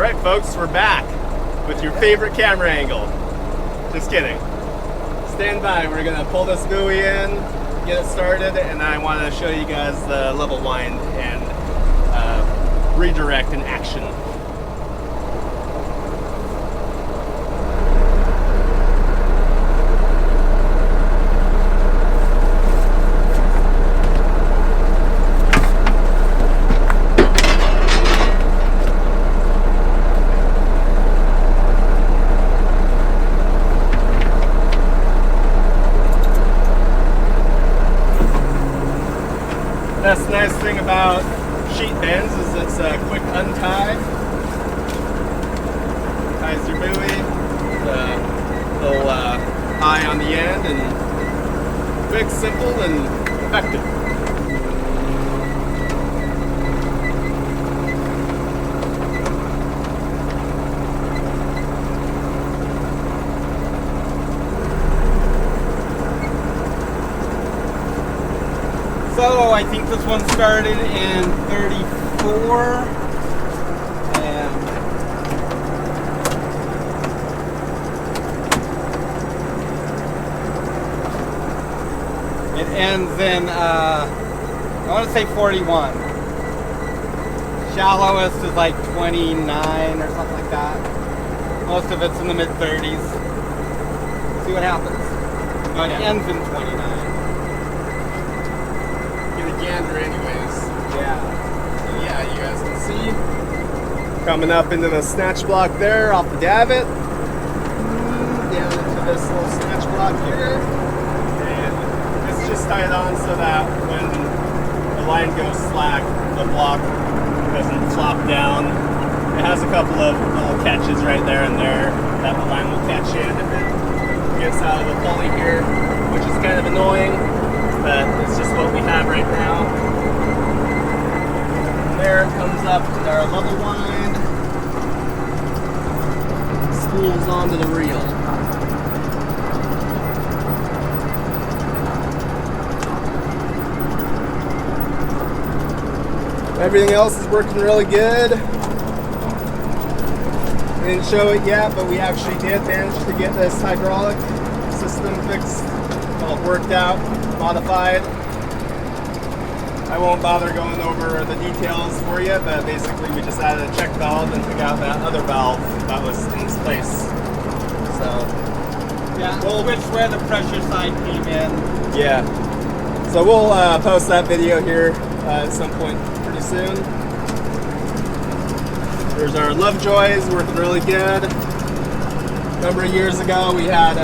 Alright folks, we're back with your favorite camera angle. Just kidding. Stand by, we're gonna pull this buoy in, get it started, and I want to show you guys the level wind and redirect in action. That's the nice thing about sheet bends is it's a quick untie. Ties your buoy, the little eye on the end, and quick, simple, and effective. So I think this one started in 34 and it ends in I want to say 41. Shallowest is like 29 or something like that. Most of it's in the mid 30s. See what happens. No, it ends in 29. Gander anyways. Yeah. So yeah, you guys can see coming up into the snatch block there off the davit. Down into this little snatch block here. And it's just tied on so that when the line goes slack, the block doesn't flop down. It has a couple of little catches right there and there that the line will catch in if it gets out of the pulley here, which is kind of annoying. But it's just what we have right now. There it comes up with our level wind. Spools onto the reel. Everything else is working really good. We didn't show it yet, but we actually did manage to get this hydraulic system fixed, all worked out, modified. I won't bother going over the details for you, but basically we just added a check valve and took out that other valve that was in its place. So yeah, we'll switch where the pressure side came in. Yeah. So we'll post that video here at some point pretty soon. There's our Lovejoys working really good. A number of years ago we had,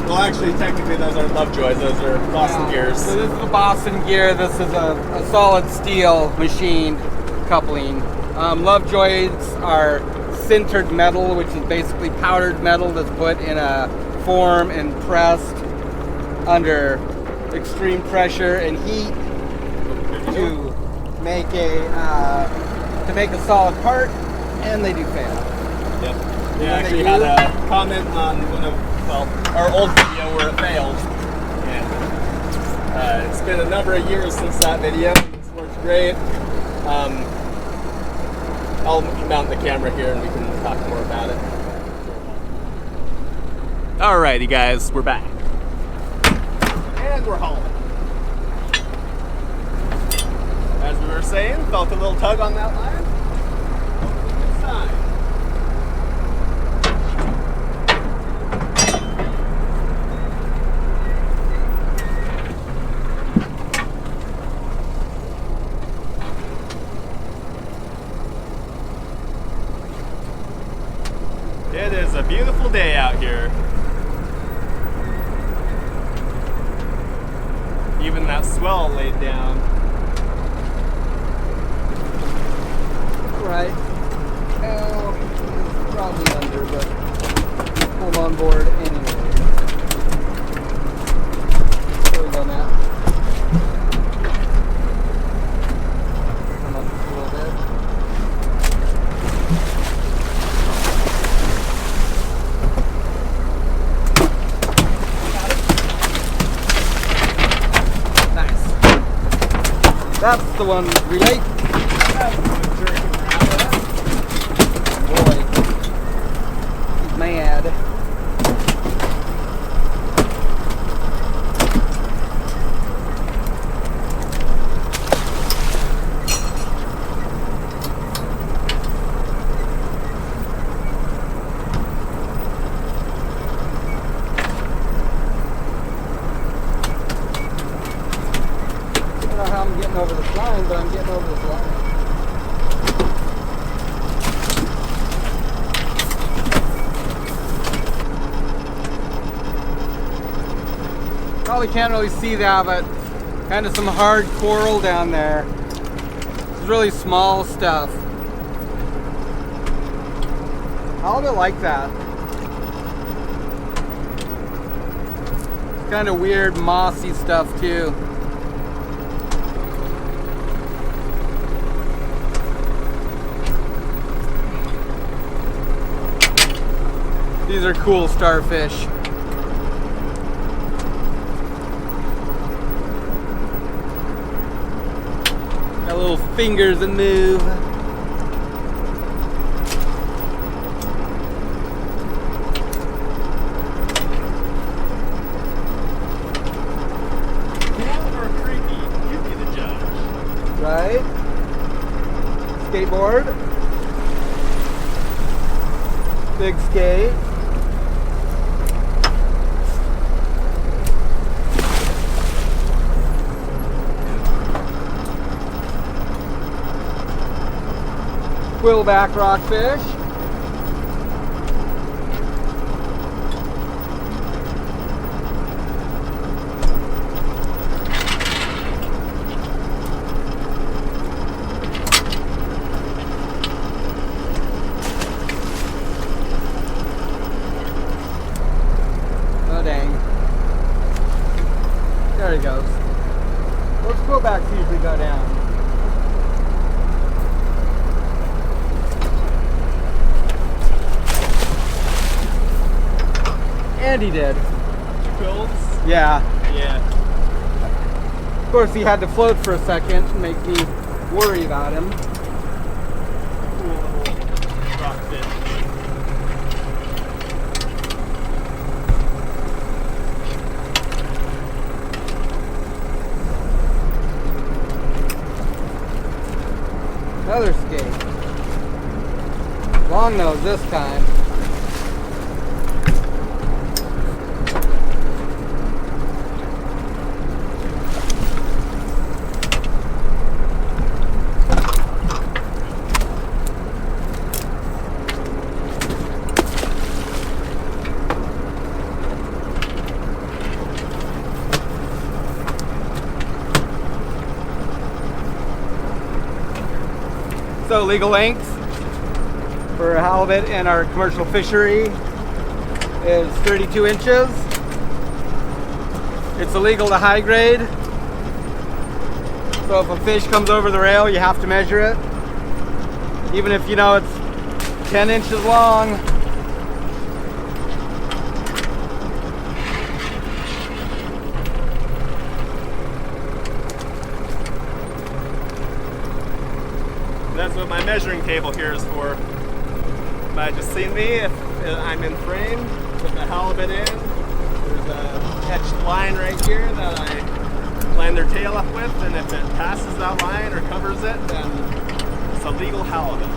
well actually technically those aren't Lovejoys, those are Boston gears. So this is a Boston gear, this is a solid steel machined coupling. Lovejoys are sintered metal, which is basically powdered metal that's put in a form and pressed under extreme pressure and heat to make a solid part, and they do fail. Yep. We actually had a comment on one of, well, our old video where it failed. And it's been a number of years since that video. It's worked great. I'll mount the camera here and we can talk more about it. Alrighty guys, we're back. And we're home. As we were saying, felt a little tug on that line. Good sign. It is a beautiful day out here. Even that swell laid down. Right. Probably under, but pulled on board anyway. Sorry on that. Come up a little bit. Nice. That's the one relate. Boy. Probably can't really see that, but kind of some hard coral down there. It's really small stuff. Halibut like that. It's kind of weird mossy stuff too. These are cool starfish. Got little fingers that move. Cool or creepy? You be the judge. Right? Skateboard. Big skate. Quillback rockfish. Oh dang. There he goes. Those quillbacks usually go down. And he did. Quills? Yeah. Yeah. Of course, he had to float for a second to make me worry about him. Cool little rockfish. Another skate. Long nose this time. So legal length for halibut in our commercial fishery is 32 inches. It's illegal to high grade. So if a fish comes over the rail, you have to measure it. Even if you know it's 10 inches long. That's what my measuring table here is for. But just see me if I'm in frame, put the halibut in. There's a etched line right here that I line their tail up with, and if it passes that line or covers it, then it's a legal halibut.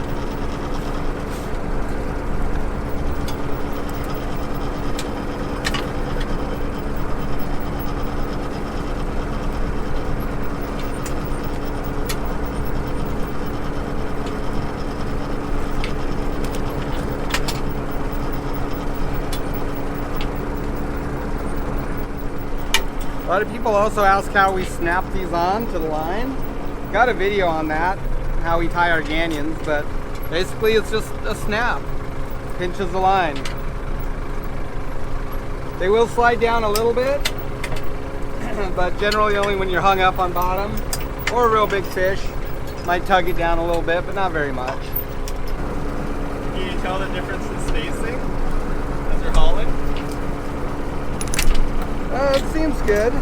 A lot of people also ask how we snap these on to the line. Got a video on that, how we tie our ganyons, but basically it's just a snap. Pinches the line. They will slide down a little bit, but generally only when you're hung up on bottom, or a real big fish. Might tug it down a little bit, but not very much. Can you tell the difference in spacing as they're hauling? It seems good.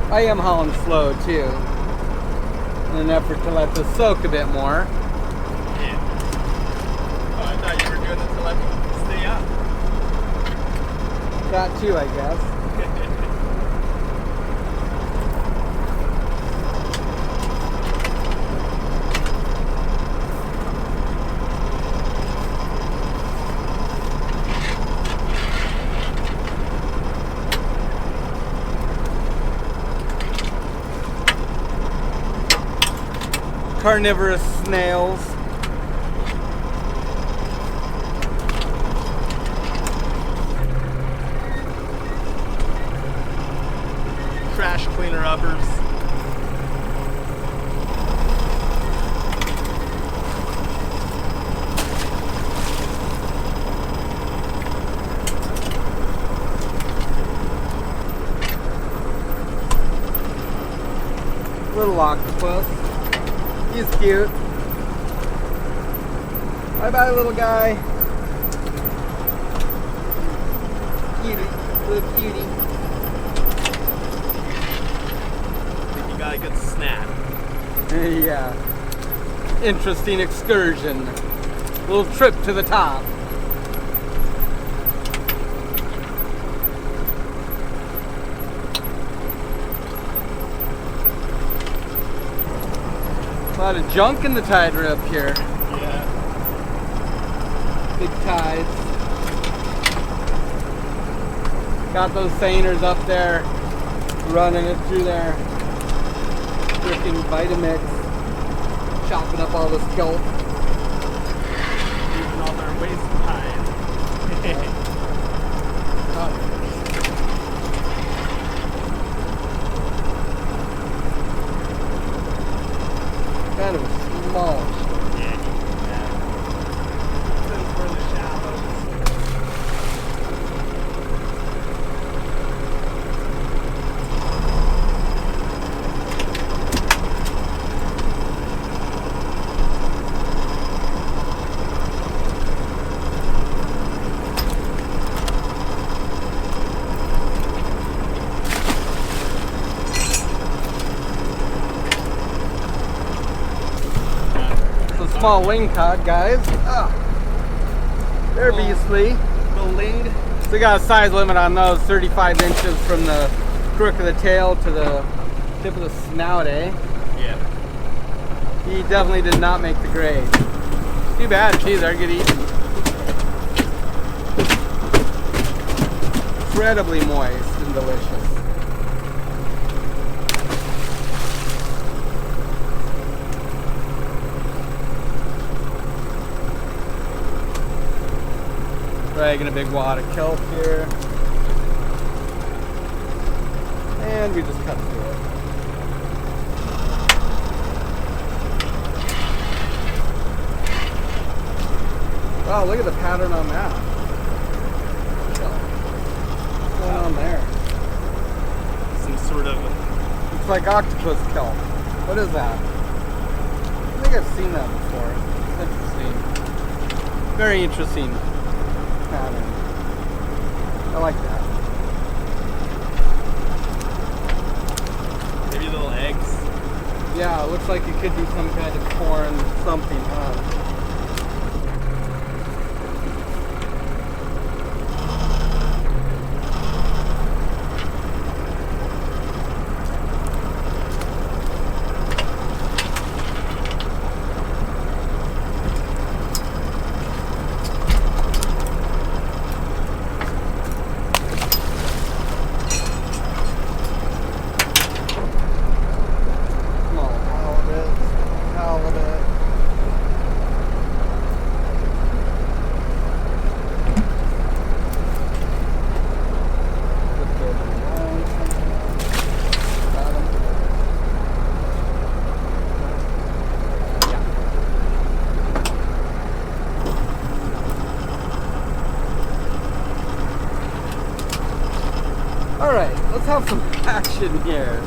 I am hauling slow too, in an effort to let this soak a bit more. Yeah. Oh, I thought you were doing it to let me stay up. That too, I guess. carnivorous snails. Trash cleaner uppers. Little octopus. He's cute. Bye bye, little guy. Cutie. Little cutie. Think you got a good snap. Yeah. Interesting excursion. Little trip to the top. A lot of junk in the tide rip here. Yeah. Big tides. Got those seiners up there, running it through their freaking Vitamix, chopping up all this kelp. Using all their waste time. Kind of small. Yeah. Since we're in the shallows. Small wingcod, guys. They're beastly. The ling. So we got a size limit on those, 35 inches from the crook of the tail to the tip of the snout, eh? Yeah. He definitely did not make the grade. Too bad, geez, they're good eating. Incredibly moist and delicious. Dragging a big wad of kelp here. And we just cut through it. Wow, look at the pattern on that. What's going on there? Some sort of. It's like octopus kelp. What is that? I think I've seen that before. It's interesting. Very interesting pattern. I like that. Maybe little eggs. Yeah, it looks like it could be some kind of foreign something, huh? Alright, let's have some action here.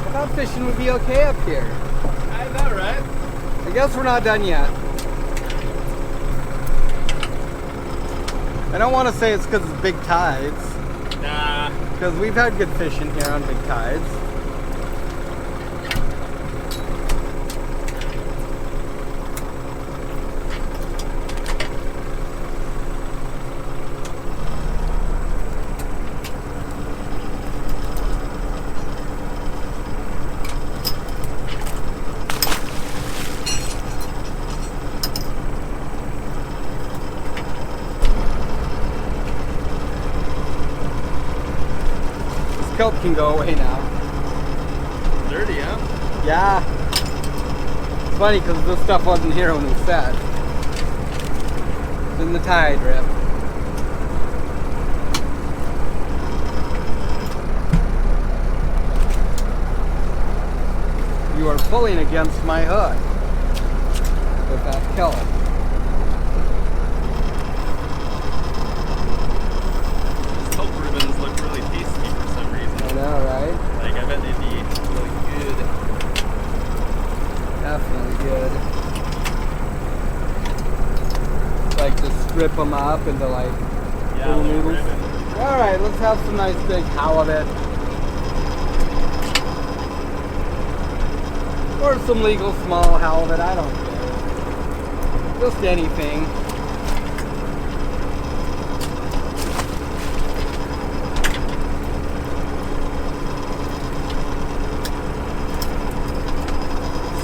I thought fishing would be okay up here. I know, right? I guess we're not done yet. I don't want to say it's because it's big tides. Nah. Because we've had good fishing here on big tides. kelp can go away now. Dirty, huh? Yeah. It's funny because this stuff wasn't here when we set. It's in the tide drip. You are pulling against my hook with that kelp. These kelp ribbons look really tasty for some reason. I know, right? Like, I bet they'd be really good. Definitely good. Like just strip them up into like Yeah, little little noodles. ribbon. All right, let's have some nice big halibut. Or some legal small halibut, I don't care. Just anything.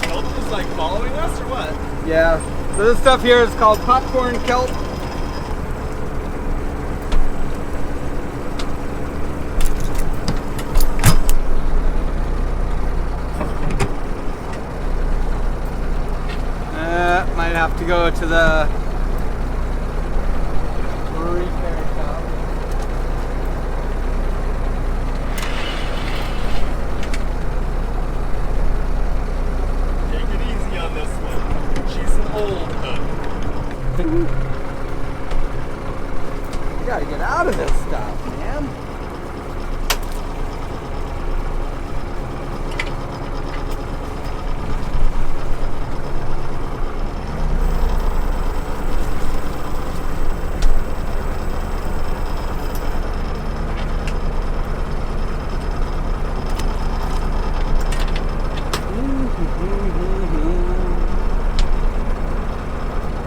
Kelp is like following us or what? Yeah. So this stuff here is called popcorn kelp. Might have to go to the repair shop. Take it easy on this one. She's an old hook. You gotta get out of this stuff, man.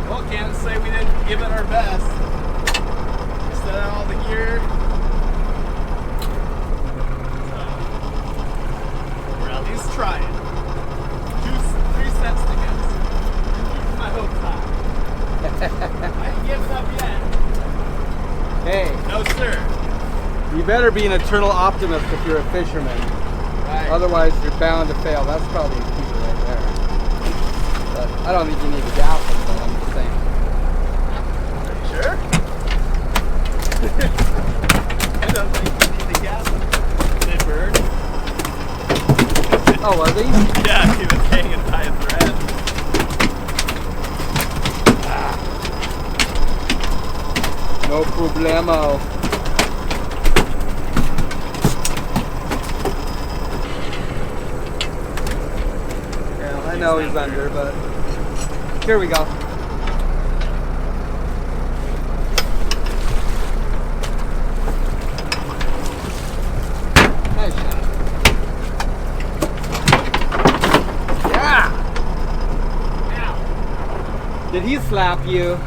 Well, can't say we didn't give it our best. Set out all the gear. So, we're at least trying. 3 sets to go. Keep my hopes high. I ain't giving up yet. Hey, No, sir. you better be an eternal optimist if you're a fisherman. Right. Otherwise, you're bound to fail. That's probably a keeper right there. But I don't think you need to gas them, but I'm just saying. Are you sure? I don't think you need to gas them. They burn. Oh, was he? Yeah, he was hanging by a thread. No problemo. Yeah, I know he's under, but here we go. Nice shot. Yeah! Ow. Did he slap you?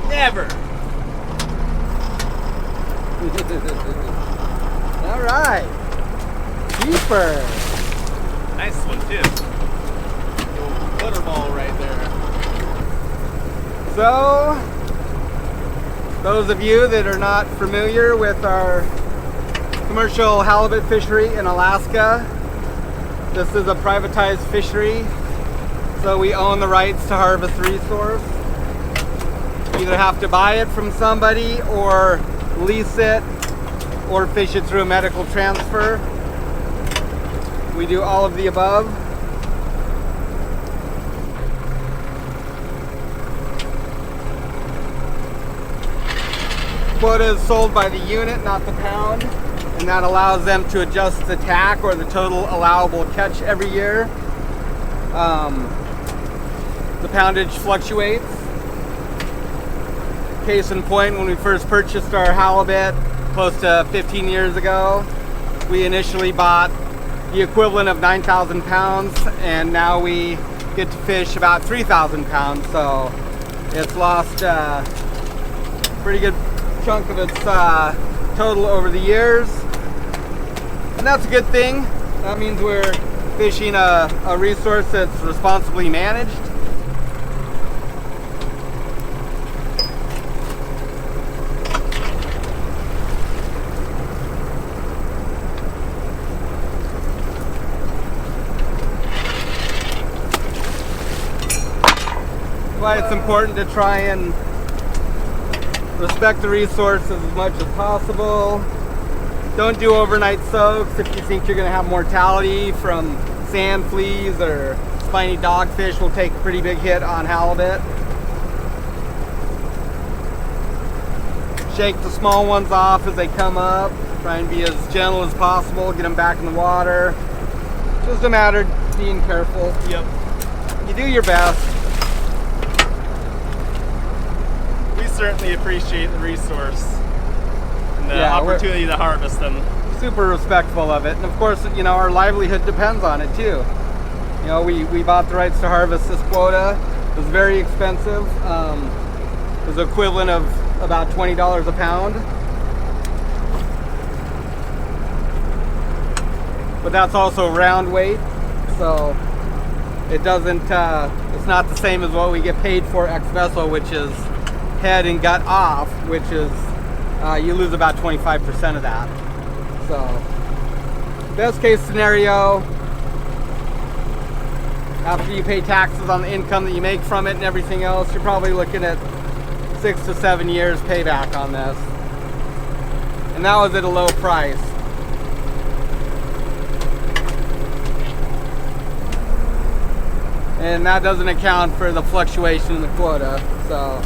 Never. All right. Keeper. Nice one too. Little butterball right there. So, those of you that are not familiar with our commercial halibut fishery in Alaska, this is a privatized fishery, so we own the rights to harvest the resource. You either have to buy it from somebody or lease it or fish it through a medical transfer. We do all of the above. Quota is sold by the unit, not the pound, and that allows them to adjust the TAC or the total allowable catch every year. The poundage fluctuates. Case in point, when we first purchased our halibut close to 15 years ago, we initially bought the equivalent of 9,000 pounds, and now we get to fish about 3,000 pounds, so it's lost a pretty good chunk of its total over the years, and that's a good thing. That means we're fishing a resource that's responsibly managed. why it's important to try and respect the resources as much as possible. Don't do overnight soaks if you think you're going to have mortality from sand fleas or spiny dogfish. Will take a pretty big hit on halibut. Shake the small ones off as they come up. Try and be as gentle as possible. Get them back in the water. Just a matter of being careful. Yep. You do your best. We certainly appreciate the resource and the opportunity to harvest them. Super respectful of it. And of course, you know, our livelihood depends on it too. You know, we bought the rights to harvest this quota. It was very expensive. It was equivalent of about $20 a pound. But that's also round weight, so it doesn't, it's not the same as what we get paid for ex vessel, which is head and gut off, which is, you lose about 25% of that. So, best case scenario, after you pay taxes on the income that you make from it and everything else, you're probably looking at 6 to 7 years payback on this. And that was at a low price. And that doesn't account for the fluctuation in the quota. So,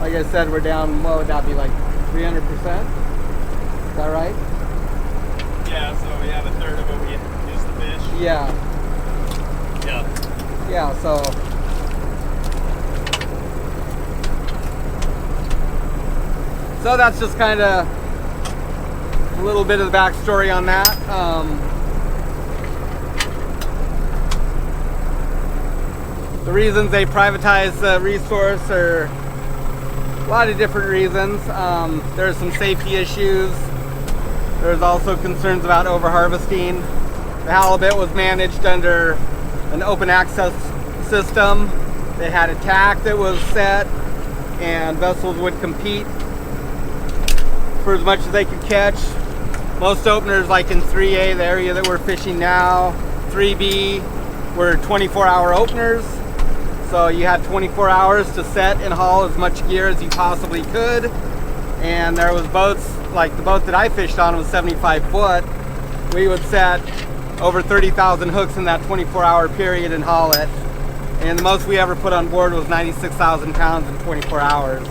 like I said, we're down, what would that be, like 300%? Is that right? Yeah, so we have a third of what we use to fish. Yeah. Yeah. Yeah, so. So that's just kind of a little bit of the backstory on that. The reasons they privatize the resource are a lot of different reasons. There's some safety issues. There's also concerns about overharvesting. The halibut was managed under an open access system. They had a TAC that was set, and vessels would compete for as much as they could catch. Most openers, like in 3A, the area that we're fishing now, 3B, were 24-hour openers. So you had 24 hours to set and haul as much gear as you possibly could. And there was boats, like the boat that I fished on was 75 foot. We would set over 30,000 hooks in that 24-hour period and haul it. And the most we ever put on board was 96,000 pounds in 24 hours.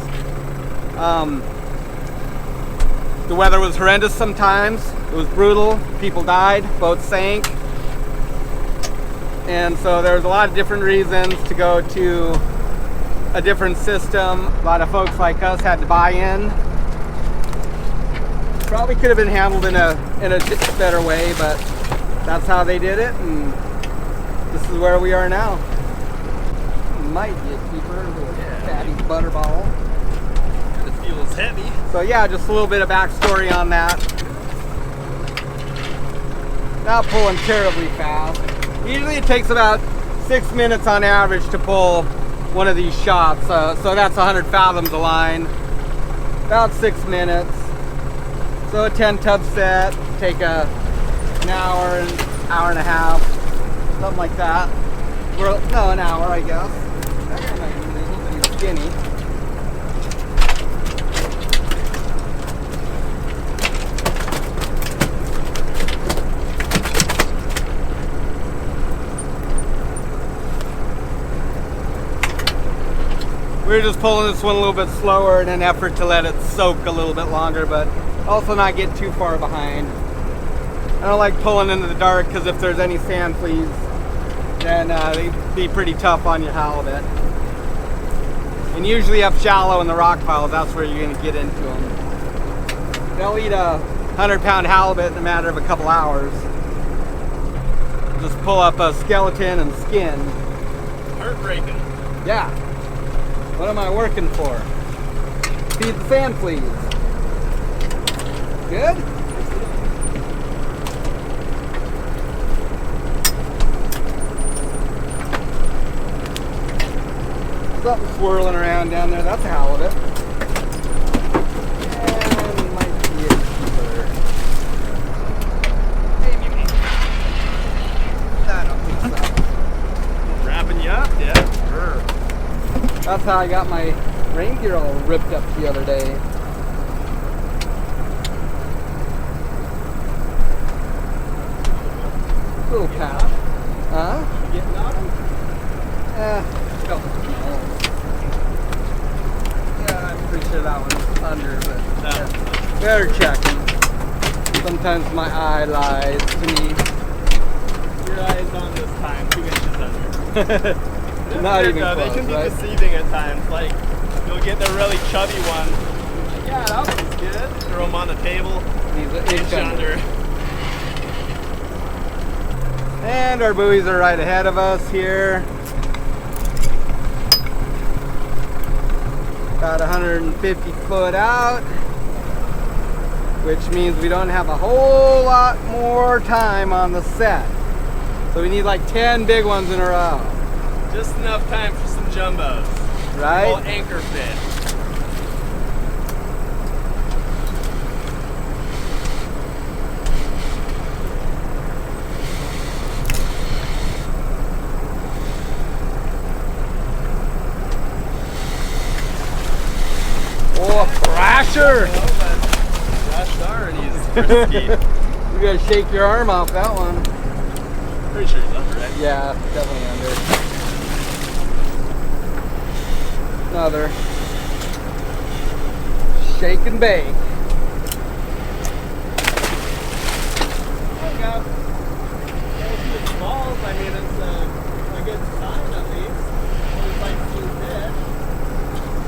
The weather was horrendous sometimes. It was brutal. People died, boats sank. And so there was a lot of different reasons to go to a different system. A lot of folks like us had to buy in. Probably could have been handled in a better way, but that's how they did it, and this is where we are now. Might be a keeper, a little fatty butterball. It feels heavy. So yeah, just a little bit of backstory on that. Not pulling terribly fast. Usually it takes about 6 minutes on average to pull one of these shots. So that's 100 fathoms of line. About 6 minutes. So a 10 tub set, take an hour and a half, something like that. No, an hour, I guess. That guy might be legal, but he's skinny. We're just pulling this one a little bit slower in an effort to let it soak a little bit longer, but also not get too far behind. I don't like pulling into the dark because if there's any sand fleas, then they'd be pretty tough on your halibut. And usually up shallow in the rock piles, that's where you're going to get into them. They'll eat a 100-pound halibut in a matter of a couple hours. Just pull up a skeleton and skin. Heartbreaking. Yeah. What am I working for? Feed the sand fleas. Good? Something swirling around down there. That's a halibut. And might be a keeper. Maybe. I don't think so. Wrapping you up, yeah. Sure. That's how I got my rain gear all ripped up the other day. Little path. Huh? You getting on them? Couple smells. Yeah, I'm pretty sure that one's under, but No. better checking. Sometimes my eye lies to me. Your eye's on this time, 2 inches under. Not Weird, even though. close, They can be right? deceiving at times. Like, you'll get the really chubby one. Yeah, that one's good. Throw them on the table. He's an inch under. Under. And our buoys are right ahead of us here. About 150 foot out, which means we don't have a whole lot more time on the set. So we need like 10 big ones in a row. Just enough time for some jumbos. Right? Little anchor fit. Oh, a thrasher! That's already frisky. You gotta shake your arm off that one. Pretty sure he's under, right? Yeah, definitely under. Another shake and bake. There you go. The smalls, I mean, it's a good sign at least. Always like to see fish.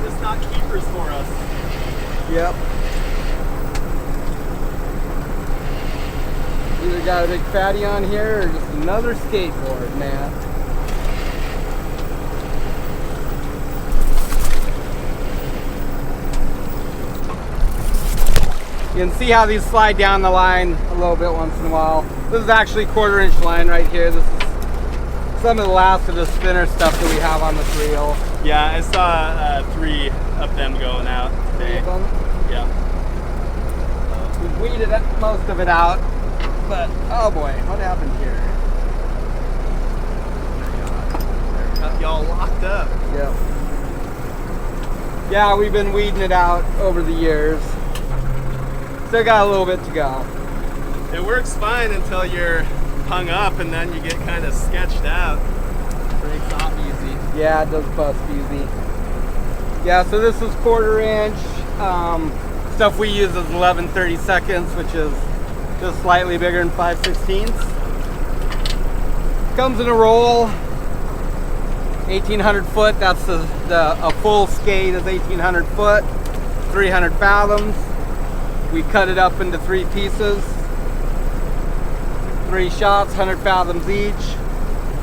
Just not keepers for us. Yep. Either got a big fatty on here or just another skateboard, man. You can see how these slide down the line a little bit once in a while. This is actually 1/4 inch line right here. This is some of the last of the spinner stuff that we have on this reel. Yeah, I saw 3 of them going out today. Yeah. We've weeded most of it out, but oh boy, what happened here? Got y'all locked up. Yep. Yeah, we've been weeding it out over the years. Still got a little bit to go. It works fine until you're hung up and then you get kind of sketched out. Breaks off easy. Yeah, it does bust easy. Yeah, so this is 1/4 inch. Stuff we use is 11/32, which is just slightly bigger than 5/16. Comes in a roll. 1,800 foot. That's a full skate is 1,800 foot, 300 fathoms. We cut it up into 3 pieces. 3 shots, 100 fathoms each.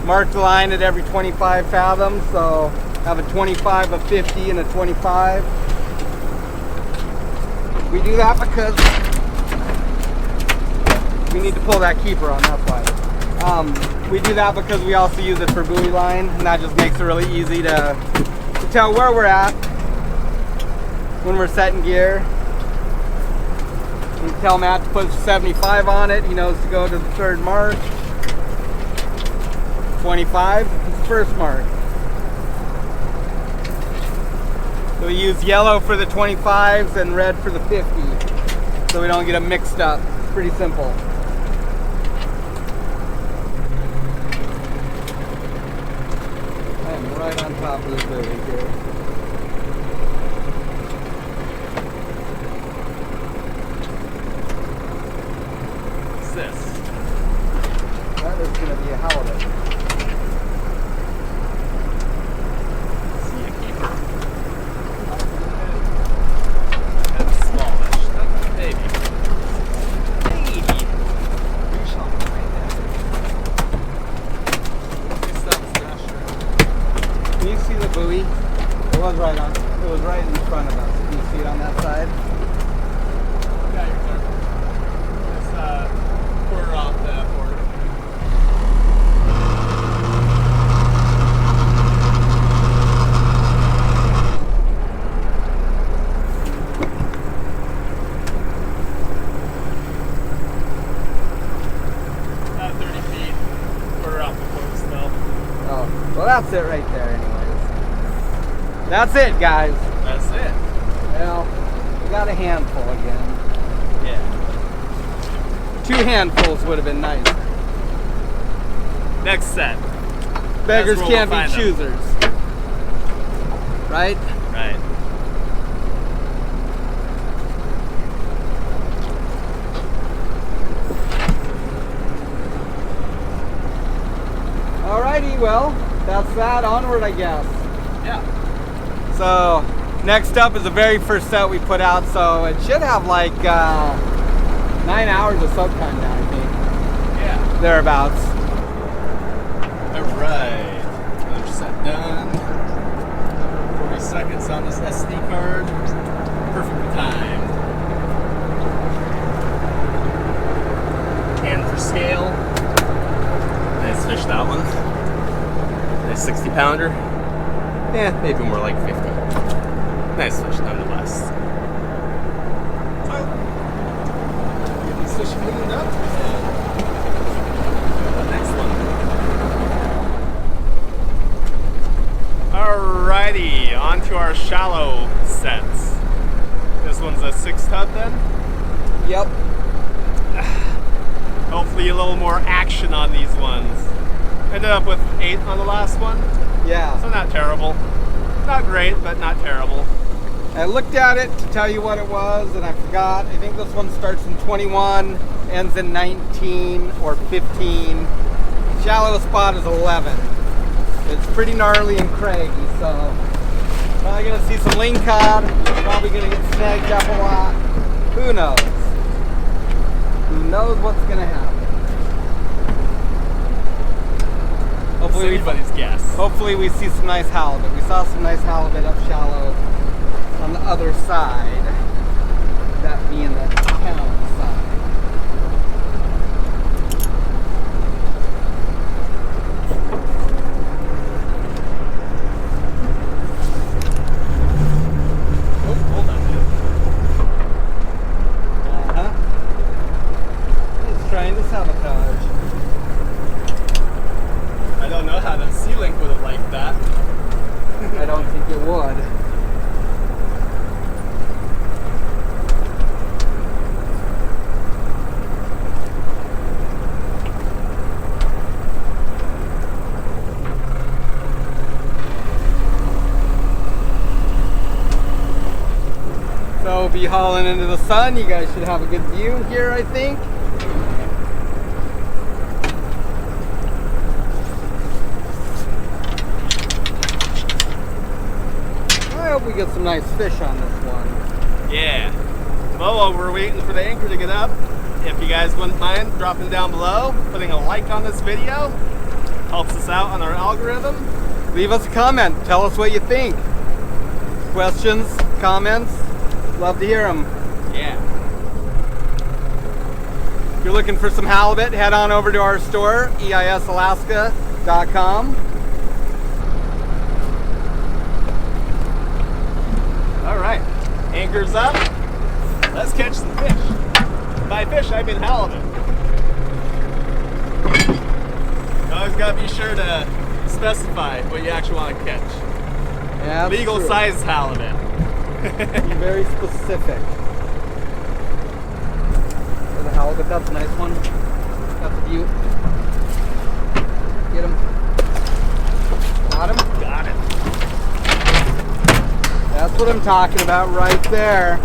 Mark the line at every 25 fathoms, so have a 25, a 50, and a 25. We do that because we need to pull that keeper on, that's why. We do that because we also use it for buoy line, and that just makes it really easy to tell where we're at when we're setting gear. We tell Matt to put 75 on it, he knows to go to the 3rd mark. 25 is the 1st mark. So we use yellow for the 25s and red for the 50, so we don't get them mixed up. It's pretty simple. I am right on top of this buoy here. That is going to be a halibut. See a keeper. That's smallish. That's a baby. Baby. We shall find that. Can you see the buoy? It was right on. It was right in front of us. Can you see it on that side? Yeah, you're there. It's 1/4 off the port. Well, that's it right there anyways. That's it, guys. That's it. Well, we got a handful again. Yeah. 2 handfuls would have been nice. Next set. Beggars That's where can't we'll be find choosers. Right? Right. Alrighty, well, that's that. Onward, I guess. Yeah. So, next up is the very first set we put out, so it should have like 9 hours of soak time now, I think. Yeah. Thereabouts. Alright. Another set done. 40 seconds on this SD card. Perfect time. Can for scale. Nice fish, that one. Nice 60 pounder. Yeah, maybe more like 50. Nice fish nonetheless. Get these fish cleaned up. The next one. Alrighty, on to our shallow sets. This one's a 6 tub then. Yep. Hopefully a little more action on these ones. Ended up with 8 on the last one, Yeah. so not terrible. Not great, but not terrible. I looked at it to tell you what it was, and I forgot. I think this one starts in 21, ends in 19 or 15. Shallow spot is 11. It's pretty gnarly and craggy, so probably gonna see some lingcod. Probably gonna get snagged up a lot. Who knows? Who knows what's gonna happen? It's anybody's guess. Hopefully we see some nice halibut. We saw some nice halibut up shallow on the other side. That being the town side. Oh, hold on, dude. Uh-huh. He's trying to sabotage. I don't know how the C-Link would have liked that. I don't think it would. So we'll be hauling into the sun. You guys should have a good view here, I think. I hope we get some nice fish on this one. Yeah. Well, while we're waiting for the anchor to get up, if you guys wouldn't mind dropping down below, putting a like on this video, helps us out on our algorithm. Leave us a comment. Tell us what you think. Questions, comments, love to hear them. Yeah. If you're looking for some halibut, head on over to our store, eisalaska.com. All right. Anchor's up. Let's catch some fish. By fish, I mean halibut. You always gotta be sure to specify what you actually want to catch. Yeah, Legal size halibut. Be very specific. There's a halibut. That's a nice one. That's a beaut. Get him. Got him? Got it. That's what I'm talking about right there.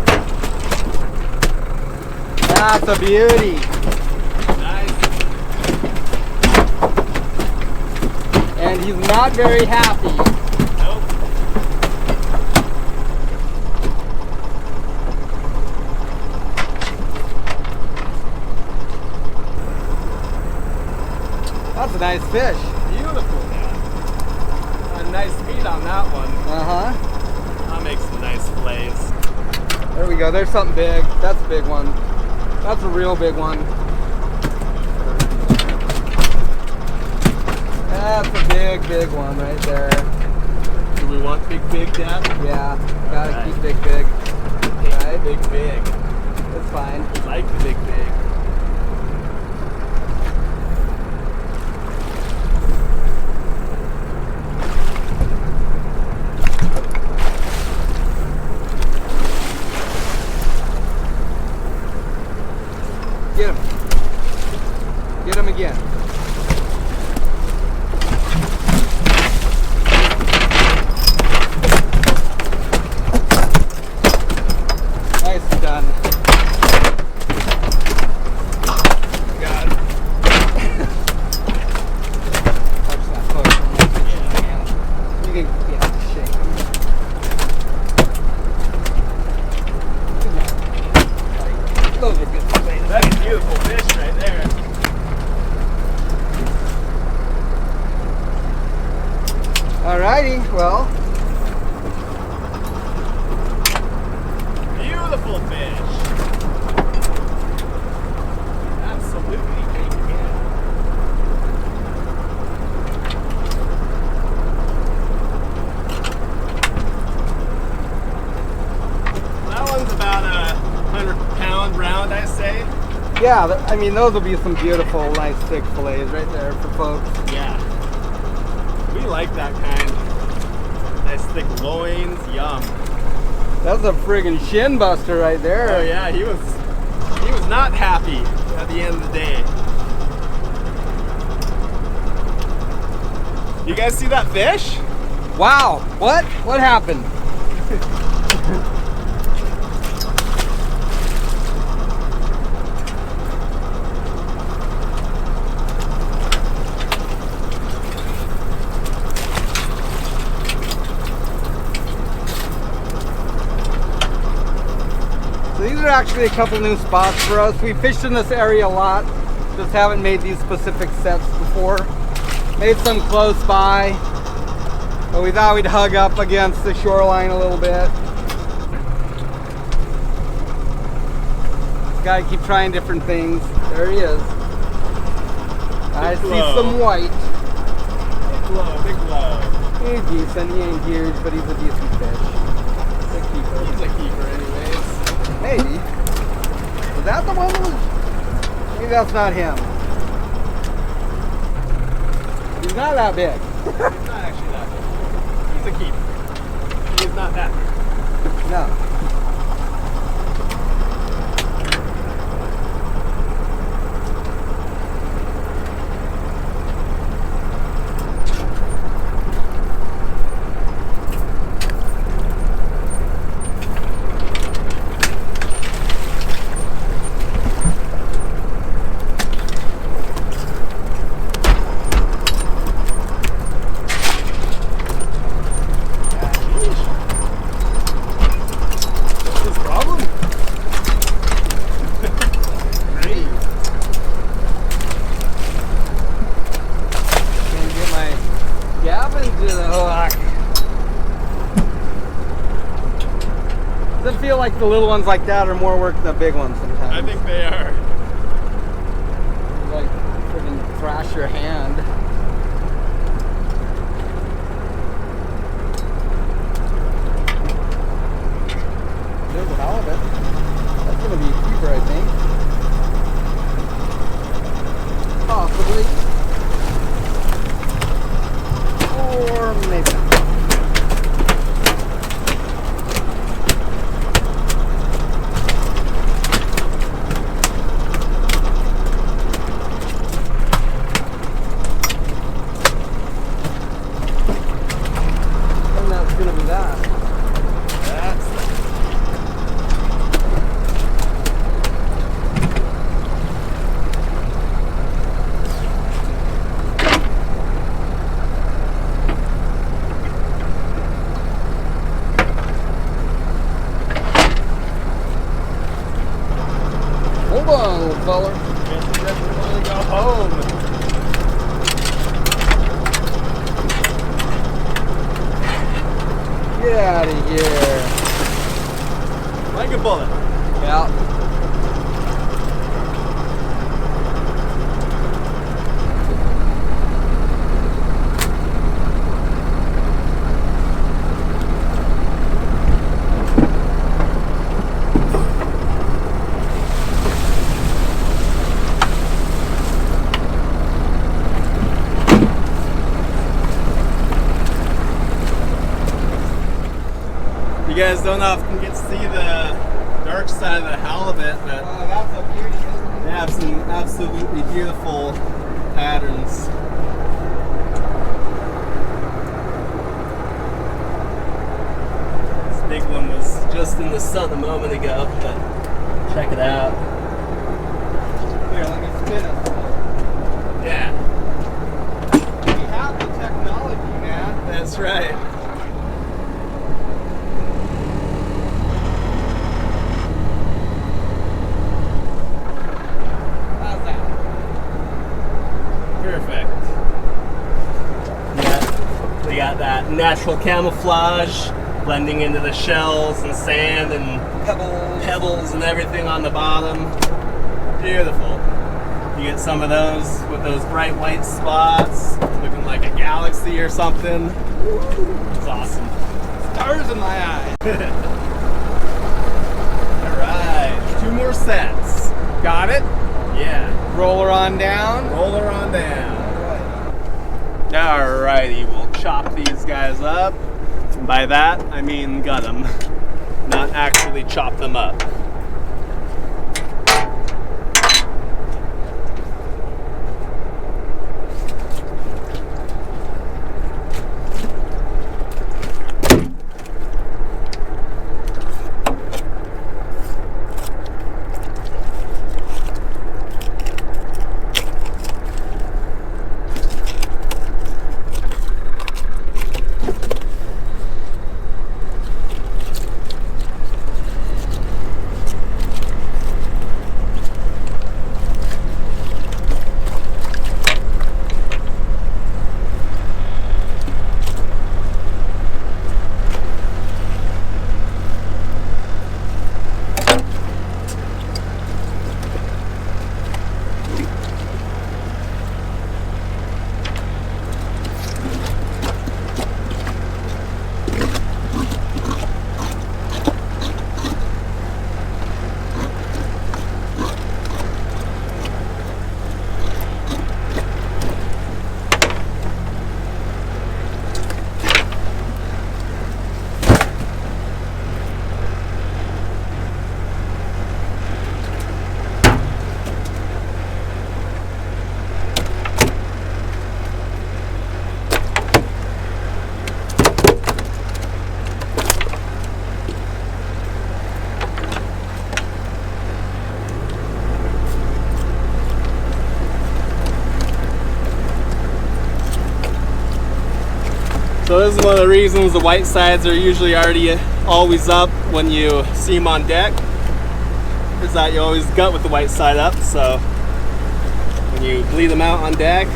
That's a beauty. Nice. And he's not very happy. Nope. That's a nice fish. Beautiful, man. A nice meat on that one. Uh-huh. I'll make some nice fillets. There we go. There's something big. That's a big one. That's a real big one. That's a big, big one right there. Do we want big, Dad? Yeah. Gotta Right. keep big, big. Right? Big. It's fine. I like the big. You can, yeah, shake them. Those are good. That's a beautiful fish right there. Alrighty, well. Beautiful fish. Absolutely taking in. That one's about a 100-pound round, I say. Yeah, I mean, those will be some beautiful, nice thick fillets right there for folks. Yeah. We like that kind. Nice thick loins, yum. That's a friggin' shin buster right there. Oh yeah, he was not happy at the end of the day. You guys see that fish? Wow, what? What happened? So these are actually a couple new spots for us. We fished in this area a lot, just haven't made these specific sets before. Made some close by, but we thought we'd hug up against the shoreline a little bit. Just gotta keep trying different things. There he is. I see some white. Big low. He's decent, he ain't huge, but he's a decent fish. He's a keeper. He's a keeper anyways. Maybe. Was that the one that was... Maybe that's not him. He's not that big. He's not actually that big. He's a keeper. He's not that big. No. Does it feel like the little ones like that are more work than the big ones sometimes? I think they are. Like freaking thrash your hand. There's a halibut. That's gonna be a keeper, I think. Possibly. Or maybe not. Feller. Guess we definitely go home. Get out of here. Like a bullet. Yeah. You guys don't often get to see the dark side of the halibut, but That's a beauty, isn't it? they have some absolutely beautiful patterns. This big one was just in the sun a moment ago, but check it out. Here, let me spin it. Yeah. We have the technology, man. That's right. How's that? Perfect. Yeah, we got that natural camouflage blending into the shells and sand and pebbles and everything on the bottom. Beautiful. You get some of those with those bright white spots, looking like a galaxy or something. It's awesome. Stars in my eyes. Alright, 2 more sets. Got it? Yeah. Roller on down. Roller on down. Alrighty, we'll chop these guys up. And by that, I mean gut them, not actually chop them up. So this is one of the reasons the white sides are usually always up when you see them on deck, is that you always gut with the white side up. So when you bleed them out on deck,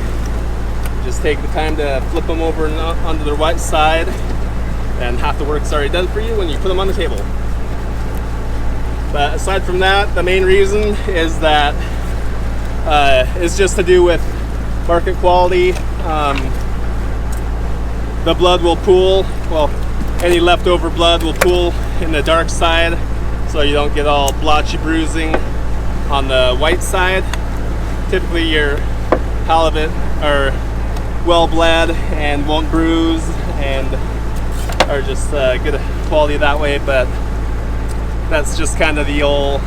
just take the time to flip them over and onto their white side, and half the work's already done for you when you put them on the table. But aside from that, the main reason is that it's just to do with market quality. The blood will pool, well, any leftover blood will pool in the dark side, so you don't get all blotchy bruising on the white side. Typically your halibut are well bled and won't bruise and are just good quality that way, but that's just kind of the old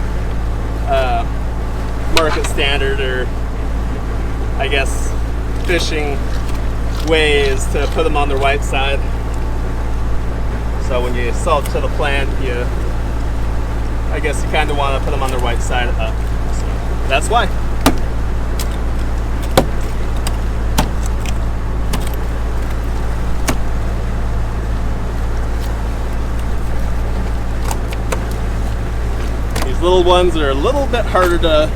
market standard, or I guess fishing ways to put them on their white side. So when you sell it to the plant, I guess you kind of want to put them on their white side up. So that's why. These little ones are a little bit harder to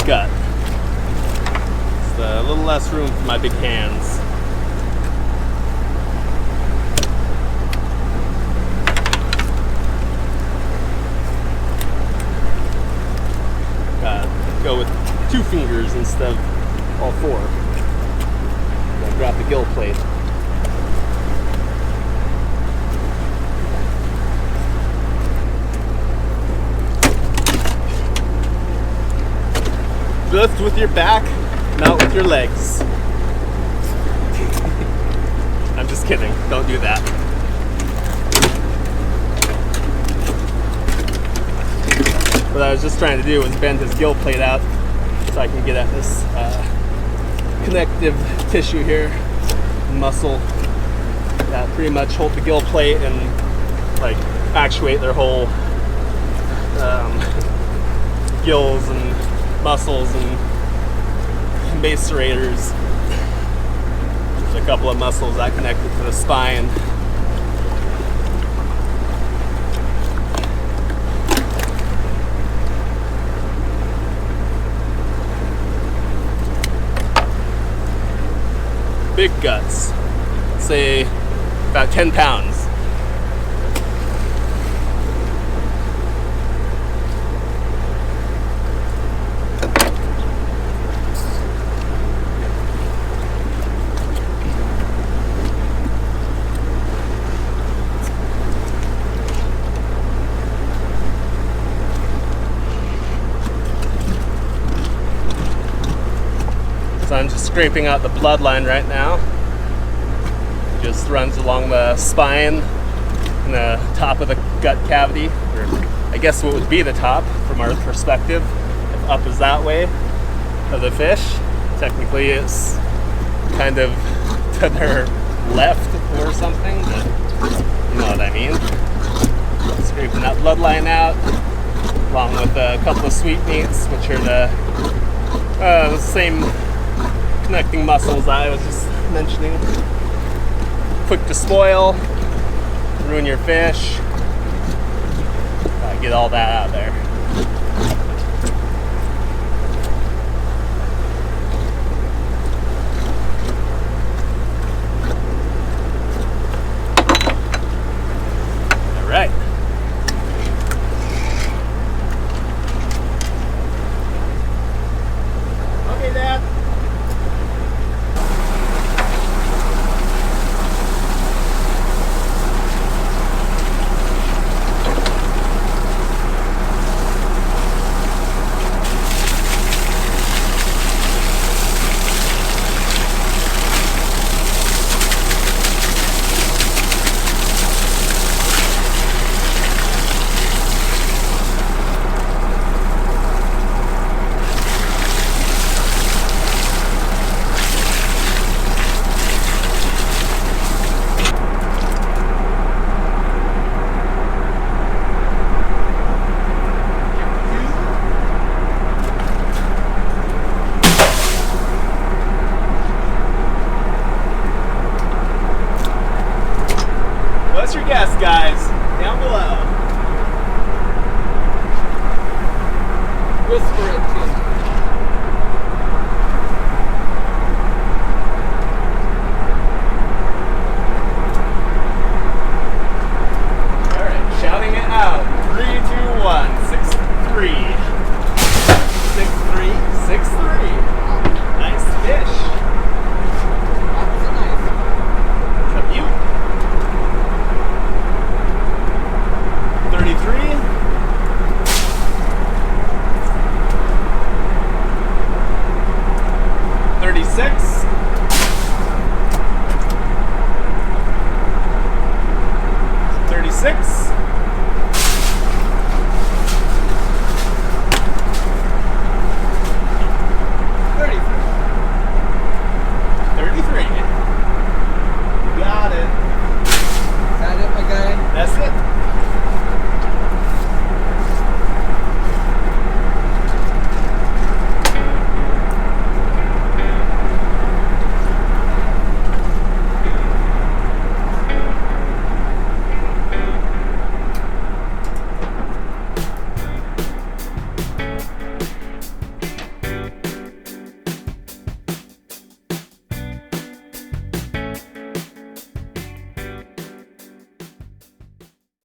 gut. It's a little less room for my big hands. Go with 2 fingers instead of all 4. And drop the gill plate. Lift with your back, not with your legs. I'm just kidding, don't do that. What I was just trying to do was bend his gill plate out so I can get at this connective tissue here, muscle that pretty much hold the gill plate and like actuate their whole gills and muscles and macerators. There's a couple of muscles that connected to the spine. Big guts, say about 10 pounds. So I'm just scraping out the bloodline right now. Just runs along the spine and the top of the gut cavity, or I guess what would be the top from our perspective. If up is that way of the fish, technically it's kind of to their left or something, but you know what I mean. Scraping that bloodline out, along with a couple of sweetmeats, which are the same connecting muscles I was just mentioning. Quick to spoil, ruin your fish. Get all that out of there. All right. Okay, Dad. What's your guess, guys? Down below. Whisper it to me. Alright, shouting it out. 3, 2, 1. 6, 3. 6, 3. 6, 3. Nice fish. That's a nice. Tribute. 33. 36. 36.